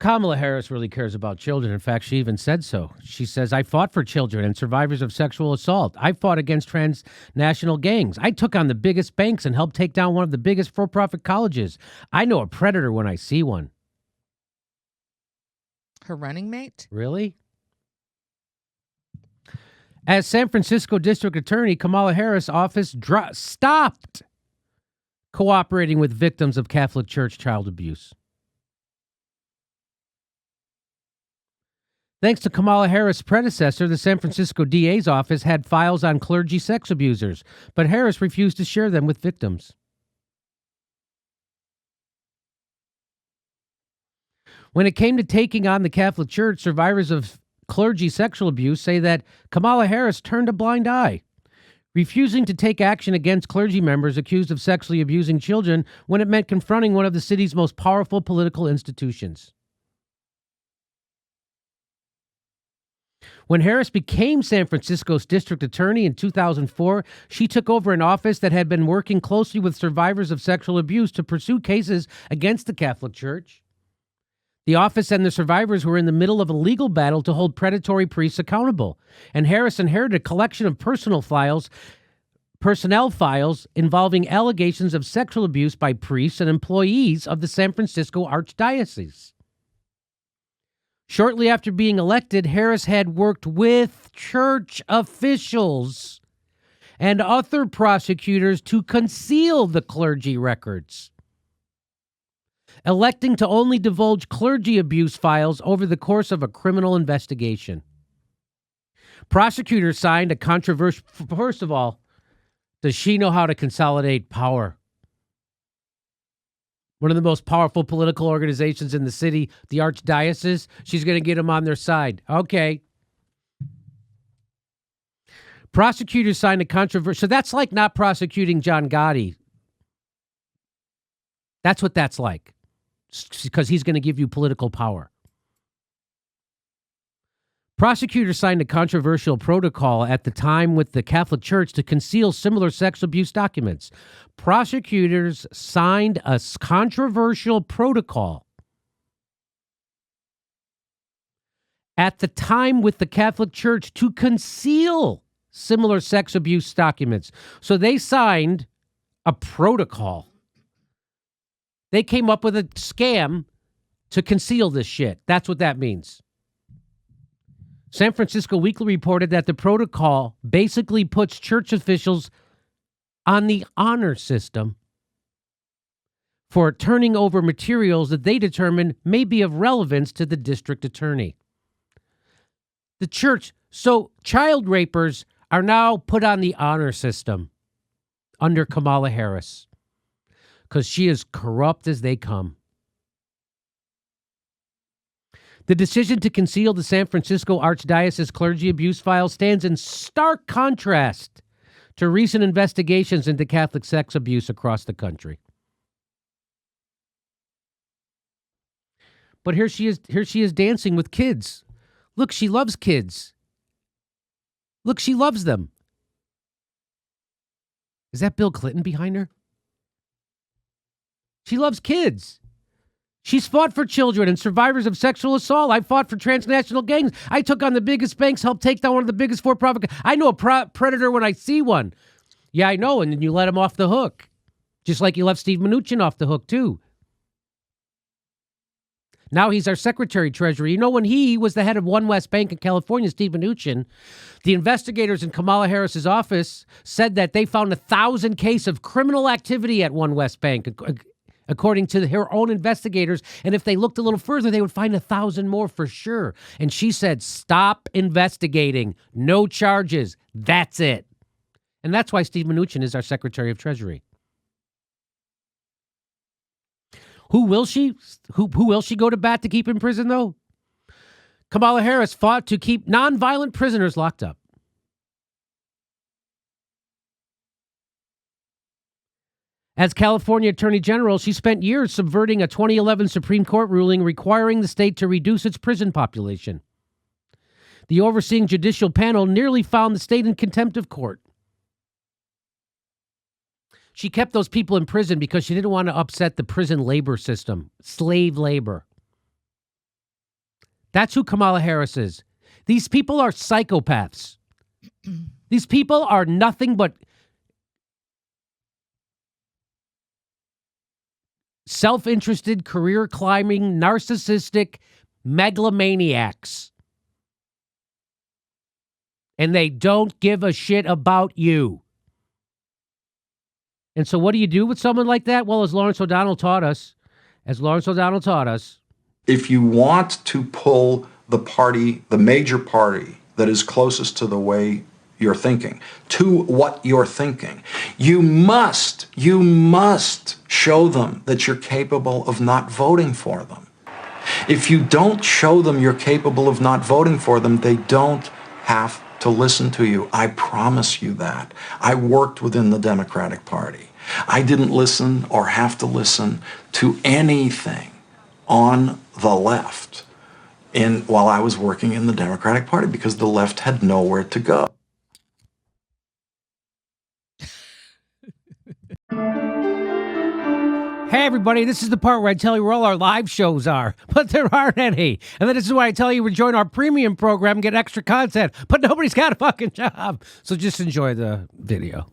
Kamala Harris really cares about children. In fact, she even said so. She says, I fought for children and survivors of sexual assault. I fought against transnational gangs. I took on the biggest banks and helped take down one of the biggest for-profit colleges. I know a predator when I see one. Her running mate? Really? As San Francisco District Attorney, Kamala Harris' office stopped cooperating with victims of Catholic Church child abuse. Thanks to Kamala Harris' predecessor, the San Francisco DA's office had files on clergy sex abusers, but Harris refused to share them with victims. When it came to taking on the Catholic Church, survivors of clergy sexual abuse say that Kamala Harris turned a blind eye, refusing to take action against clergy members accused of sexually abusing children when it meant confronting one of the city's most powerful political institutions. When Harris became San Francisco's district attorney in 2004, she took over an office that had been working closely with survivors of sexual abuse to pursue cases against the Catholic Church. The office and the survivors were in the middle of a legal battle to hold predatory priests accountable, and Harris inherited a collection of personnel files involving allegations of sexual abuse by priests and employees of the San Francisco Archdiocese. Shortly after being elected, Harris had worked with church officials and other prosecutors to conceal the clergy records, electing to only divulge clergy abuse files over the course of a criminal investigation. Prosecutors signed a controversial... First of all, does she know how to consolidate power? One of the most powerful political organizations in the city, the Archdiocese, she's going to get them on their side. Okay. Prosecutors signed a controversial... So that's like not prosecuting John Gotti. That's what that's like. Because he's going to give you political power. Prosecutors signed a controversial protocol at the time with the Catholic Church to conceal similar sex abuse documents. Prosecutors signed a controversial protocol at the time with the Catholic Church to conceal similar sex abuse documents. So they signed a protocol. They came up with a scam to conceal this shit. That's what that means. San Francisco Weekly reported that the protocol basically puts church officials on the honor system for turning over materials that they determine may be of relevance to the district attorney. The church, so child rapers are now put on the honor system under Kamala Harris because she is corrupt as they come. The decision to conceal the San Francisco Archdiocese clergy abuse file stands in stark contrast to recent investigations into Catholic sex abuse across the country. But here she is dancing with kids. Look, she loves kids. Look, she loves them. Is that Bill Clinton behind her? She loves kids. She's fought for children and survivors of sexual assault. I fought for transnational gangs. I took on the biggest banks, helped take down one of the biggest for-profit... I know a predator when I see one. Yeah, I know, and then you let him off the hook. Just like you left Steve Mnuchin off the hook, too. Now he's our Secretary Treasury. You know, when he was the head of One West Bank in California, Steve Mnuchin, the investigators in Kamala Harris's office said that they found 1,000 cases of criminal activity at One West Bank, according to her own investigators. And if they looked a little further, they would find 1,000 more for sure. And she said, stop investigating. No charges. That's it. And that's why Steve Mnuchin is our Secretary of Treasury. Who will she go to bat to keep in prison, though? Kamala Harris fought to keep nonviolent prisoners locked up. As California Attorney General, she spent years subverting a 2011 Supreme Court ruling requiring the state to reduce its prison population. The overseeing judicial panel nearly found the state in contempt of court. She kept those people in prison because she didn't want to upset the prison labor system, slave labor. That's who Kamala Harris is. These people are psychopaths. These people are nothing but self-interested, career-climbing, narcissistic megalomaniacs. And they don't give a shit about you. And so what do you do with someone like that? Well, as Lawrence O'Donnell taught us, if you want to pull the party, the major party that is closest to the way you're thinking, to what you're thinking, you must show them that you're capable of not voting for them. If you don't show them you're capable of not voting for them, they don't have to listen to you. I promise you that. I worked within the Democratic Party. I didn't listen or have to listen to anything on the left while I was working in the Democratic Party because the left had nowhere to go. Hey, everybody, this is the part where I tell you where all our live shows are, but there aren't any. And then this is why I tell you to join our premium program and get extra content, but nobody's got a fucking job. So just enjoy the video.